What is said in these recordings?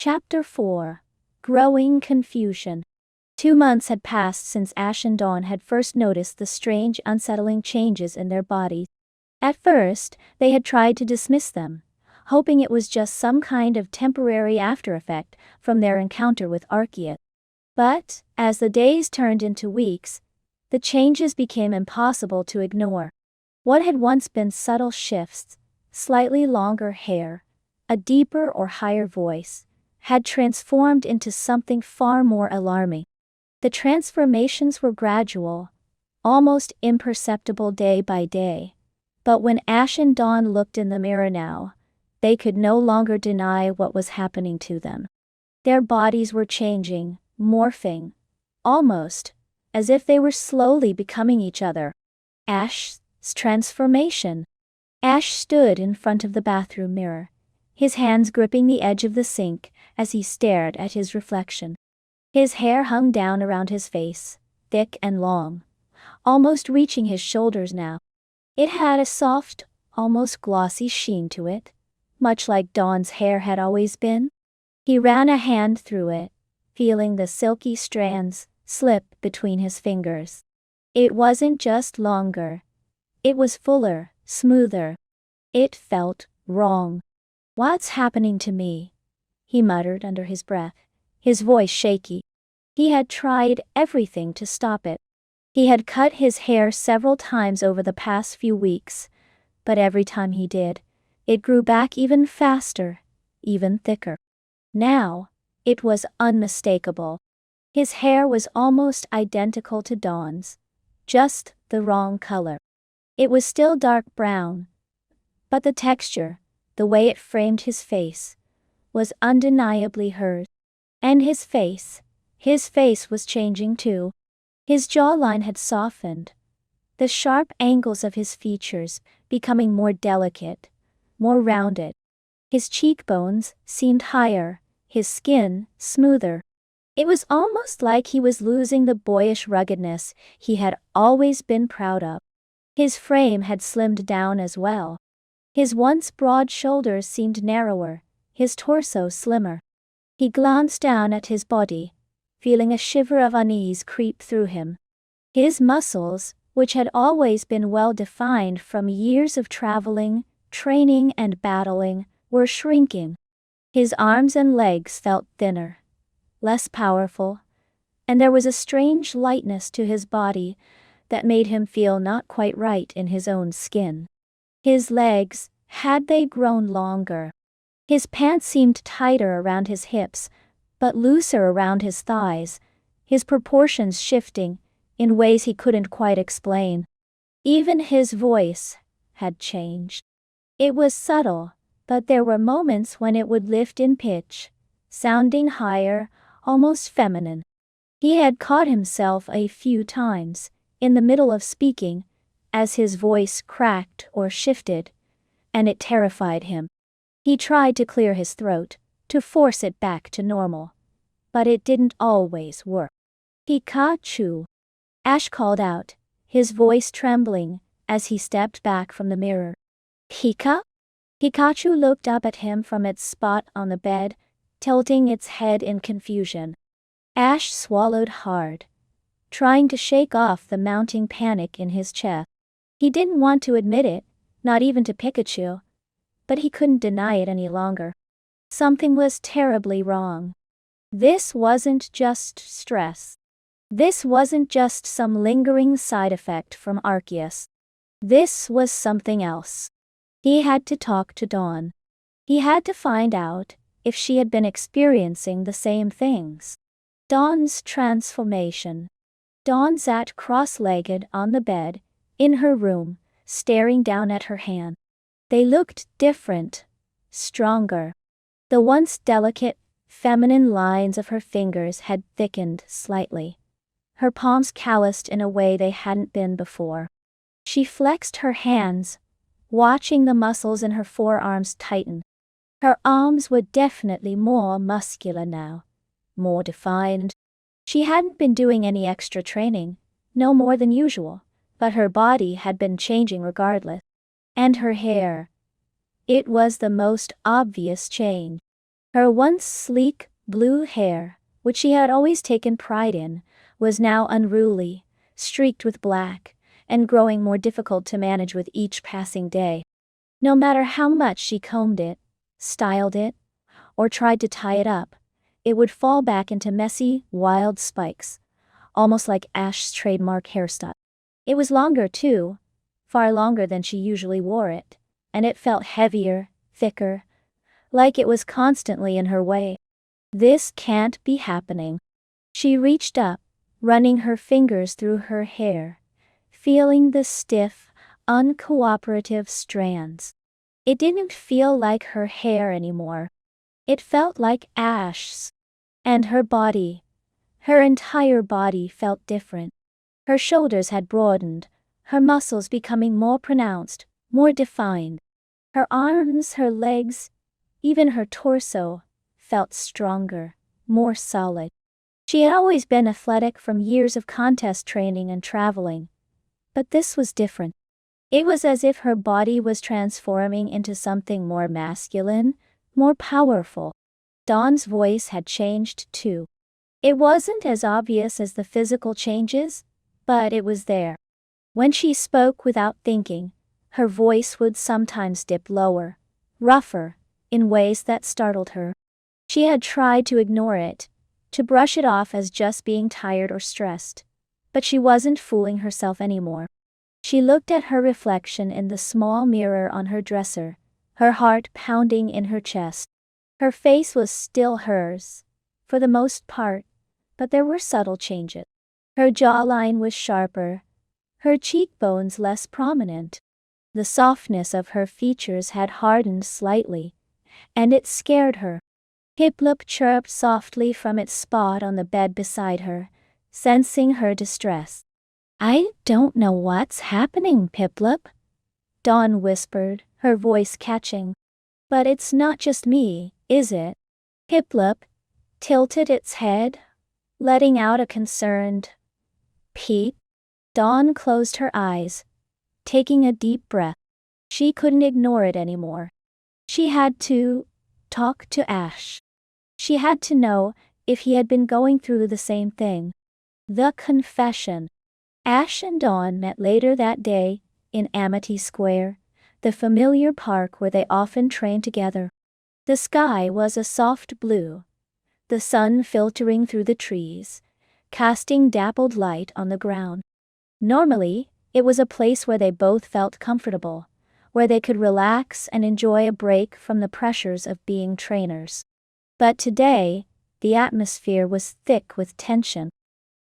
Chapter 4. Growing Confusion. 2 months had passed since Ash and Dawn had first noticed the strange, unsettling changes in their bodies. At first, they had tried to dismiss them, hoping it was just some kind of temporary aftereffect from their encounter with Arceus. But, as the days turned into weeks, the changes became impossible to ignore. What had once been subtle shifts, slightly longer hair, a deeper or higher voice, had transformed into something far more alarming. The transformations were gradual, almost imperceptible day by day, but when Ash and Dawn looked in the mirror now, they could no longer deny what was happening to them. Their bodies were changing, morphing, almost as if they were slowly becoming each other. Ash's transformation. Ash stood in front of the bathroom mirror, his hands gripping the edge of the sink as he stared at his reflection. His hair hung down around his face, thick and long, almost reaching his shoulders now. It had a soft, almost glossy sheen to it, much like Dawn's hair had always been. He ran a hand through it, feeling the silky strands slip between his fingers. It wasn't just longer. It was fuller, smoother. It felt wrong. "What's happening to me?" he muttered under his breath, his voice shaky. He had tried everything to stop it. He had cut his hair several times over the past few weeks, but every time he did, it grew back even faster, even thicker. Now, it was unmistakable. His hair was almost identical to Dawn's, just the wrong color. It was still dark brown, but the texture, the way it framed his face, was undeniably hers. And his face was changing too. His jawline had softened, the sharp angles of his features becoming more delicate, more rounded. His cheekbones seemed higher, his skin smoother. It was almost like he was losing the boyish ruggedness he had always been proud of. His frame had slimmed down as well. His once broad shoulders seemed narrower, his torso slimmer. He glanced down at his body, feeling a shiver of unease creep through him. His muscles, which had always been well defined from years of traveling, training and battling, were shrinking. His arms and legs felt thinner, less powerful, and there was a strange lightness to his body that made him feel not quite right in his own skin. His legs, had they grown longer? His pants seemed tighter around his hips, but looser around his thighs, his proportions shifting in ways he couldn't quite explain. Even his voice had changed. It was subtle, but there were moments when it would lift in pitch, sounding higher, almost feminine. He had caught himself a few times, in the middle of speaking, as his voice cracked or shifted, and it terrified him. He tried to clear his throat, to force it back to normal, but it didn't always work. "Pikachu!" Ash called out, his voice trembling, as he stepped back from the mirror. "Pika?" Pikachu looked up at him from its spot on the bed, tilting its head in confusion. Ash swallowed hard, trying to shake off the mounting panic in his chest. He didn't want to admit it, not even to Pikachu, but he couldn't deny it any longer. Something was terribly wrong. This wasn't just stress. This wasn't just some lingering side effect from Arceus. This was something else. He had to talk to Dawn. He had to find out if she had been experiencing the same things. Dawn's transformation. Dawn sat cross-legged on the bed, in her room, staring down at her hand. They looked different, stronger. The once delicate, feminine lines of her fingers had thickened slightly, her palms calloused in a way they hadn't been before. She flexed her hands, watching the muscles in her forearms tighten. Her arms were definitely more muscular now, more defined. She hadn't been doing any extra training, no more than usual, but her body had been changing regardless. And her hair. It was the most obvious change. Her once sleek, blue hair, which she had always taken pride in, was now unruly, streaked with black, and growing more difficult to manage with each passing day. No matter how much she combed it, styled it, or tried to tie it up, it would fall back into messy, wild spikes, almost like Ash's trademark hairstyle. It was longer too, far longer than she usually wore it, and it felt heavier, thicker, like it was constantly in her way. This can't be happening. She reached up, running her fingers through her hair, feeling the stiff, uncooperative strands. It didn't feel like her hair anymore. It felt like Ash's. And her body, her entire body felt different. Her shoulders had broadened, her muscles becoming more pronounced, more defined. Her arms, her legs, even her torso, felt stronger, more solid. She had always been athletic from years of contest training and traveling. But this was different. It was as if her body was transforming into something more masculine, more powerful. Dawn's voice had changed too. It wasn't as obvious as the physical changes, but it was there. When she spoke without thinking, her voice would sometimes dip lower, rougher, in ways that startled her. She had tried to ignore it, to brush it off as just being tired or stressed. But she wasn't fooling herself anymore. She looked at her reflection in the small mirror on her dresser, her heart pounding in her chest. Her face was still hers, for the most part, but there were subtle changes. Her jawline was sharper, her cheekbones less prominent. The softness of her features had hardened slightly, and it scared her. Piplup chirped softly from its spot on the bed beside her, sensing her distress. "I don't know what's happening, Piplup," Dawn whispered, her voice catching. "But it's not just me, is it?" Piplup tilted its head, letting out a concerned peep. Dawn closed her eyes, taking a deep breath. She couldn't ignore it anymore. She had to talk to Ash. She had to know if he had been going through the same thing. The confession. Ash and Dawn met later that day, in Amity Square, the familiar park where they often trained together. The sky was a soft blue, the sun filtering through the trees, casting dappled light on the ground. Normally, it was a place where they both felt comfortable, where they could relax and enjoy a break from the pressures of being trainers. But today, the atmosphere was thick with tension.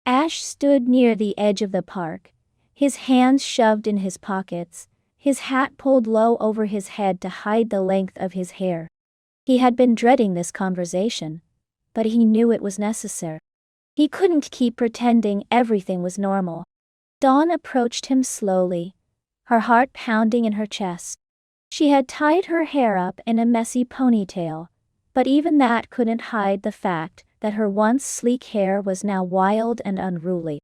Ash stood near the edge of the park, his hands shoved in his pockets, his hat pulled low over his head to hide the length of his hair. He had been dreading this conversation, but he knew it was necessary. He couldn't keep pretending everything was normal. Dawn approached him slowly, her heart pounding in her chest. She had tied her hair up in a messy ponytail, but even that couldn't hide the fact that her once sleek hair was now wild and unruly.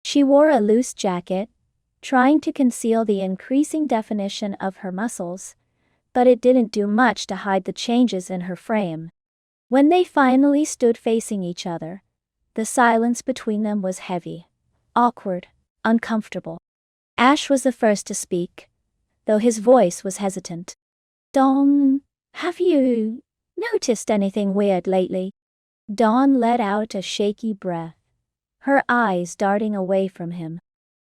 She wore a loose jacket, trying to conceal the increasing definition of her muscles, but it didn't do much to hide the changes in her frame. When they finally stood facing each other, the silence between them was heavy, awkward, uncomfortable. Ash was the first to speak, though his voice was hesitant. "Dawn, have you noticed anything weird lately?" Dawn let out a shaky breath, her eyes darting away from him.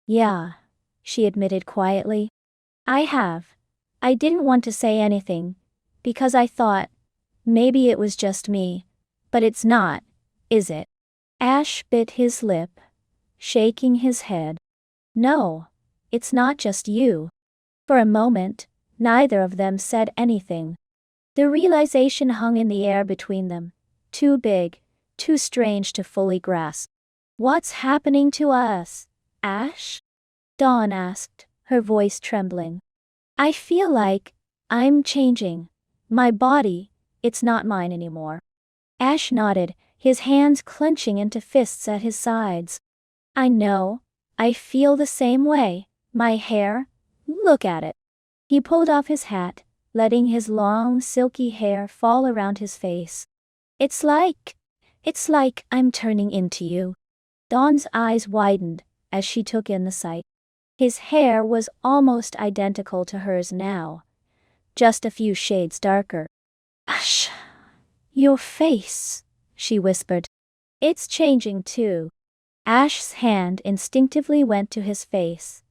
"Yeah," she admitted quietly. "I have. I didn't want to say anything, because I thought, maybe it was just me, but it's not, is it?" Ash bit his lip, shaking his head. "No, it's not just you." For a moment, neither of them said anything. The realization hung in the air between them, too big, too strange to fully grasp. "What's happening to us, Ash?" Dawn asked, her voice trembling. "I feel like I'm changing. My body, it's not mine anymore." Ash nodded, his hands clenching into fists at his sides. "I know. I feel the same way. My hair, look at it." He pulled off his hat, letting his long, silky hair fall around his face. It's like, it's like I'm turning into you. Dawn's eyes widened as she took in the sight. His hair was almost identical to hers now, just a few shades darker. Ash, your face, she whispered. It's changing too. Ash's hand instinctively went to his face,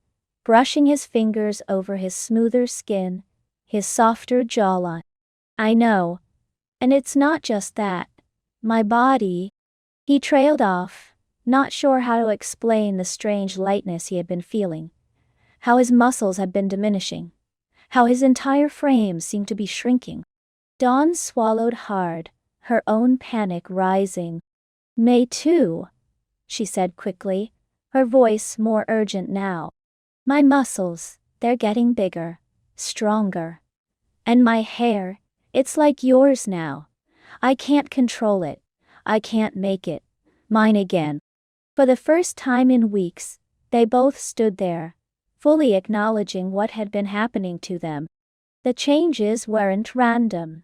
brushing his fingers over his smoother skin, his softer jawline. I know. And it's not just that. My body. He trailed off, not sure how to explain the strange lightness he had been feeling, how his muscles had been diminishing, how his entire frame seemed to be shrinking. Dawn swallowed hard, her own panic rising. Me too, she said quickly, her voice more urgent now. My muscles, they're getting bigger, stronger. And my hair, it's like yours now. I can't control it. I can't make it mine again. For the first time in weeks, they both stood there, fully acknowledging what had been happening to them. The changes weren't random.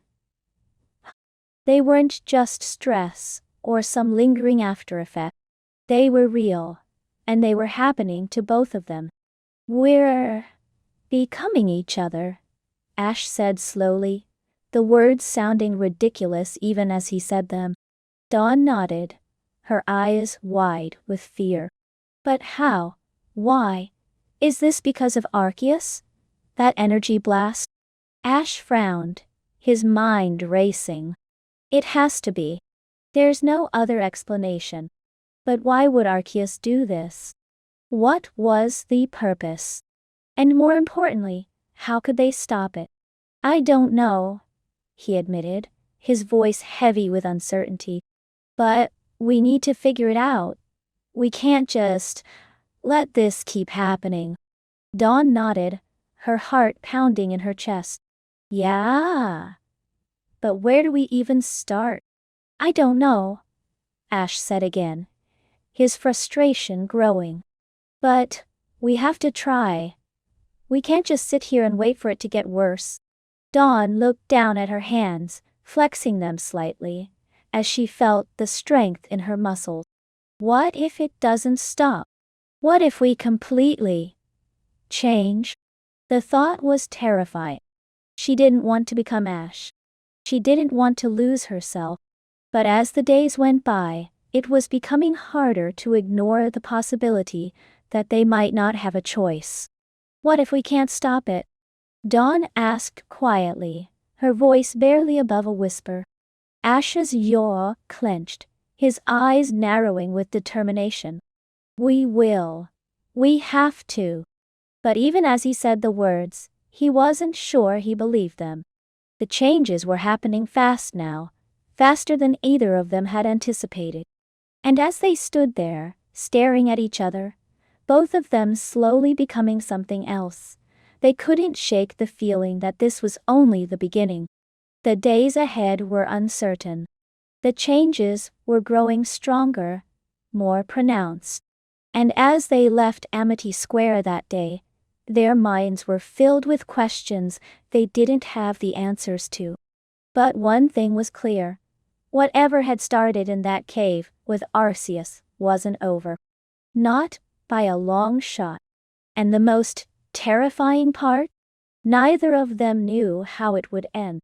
They weren't just stress or some lingering after effect. They were real, and they were happening to both of them. We're becoming each other, Ash said slowly, the words sounding ridiculous even as he said them. Dawn nodded, her eyes wide with fear. But how? Why? Is this because of Arceus? That energy blast? Ash frowned, his mind racing. It has to be. There's no other explanation. But why would Arceus do this? What was the purpose? And more importantly, how could they stop it? I don't know, he admitted, his voice heavy with uncertainty. But we need to figure it out. We can't just let this keep happening. Dawn nodded, her heart pounding in her chest. Yeah. But where do we even start? I don't know, Ash said again, his frustration growing. But we have to try. We can't just sit here and wait for it to get worse. Dawn looked down at her hands, flexing them slightly, as she felt the strength in her muscles. What if it doesn't stop? What if we completely change? The thought was terrifying. She didn't want to become Ash. She didn't want to lose herself. But as the days went by, it was becoming harder to ignore the possibility that they might not have a choice. What if we can't stop it? Dawn asked quietly, her voice barely above a whisper. Ash's jaw clenched, his eyes narrowing with determination. We will. We have to. But even as he said the words, he wasn't sure he believed them. The changes were happening fast now, faster than either of them had anticipated. And as they stood there, staring at each other, both of them slowly becoming something else, they couldn't shake the feeling that this was only the beginning. The days ahead were uncertain. The changes were growing stronger, more pronounced. And as they left Amity Square that day, their minds were filled with questions they didn't have the answers to. But one thing was clear. Whatever had started in that cave with Arceus wasn't over. Not by a long shot. And the most terrifying part? Neither of them knew how it would end.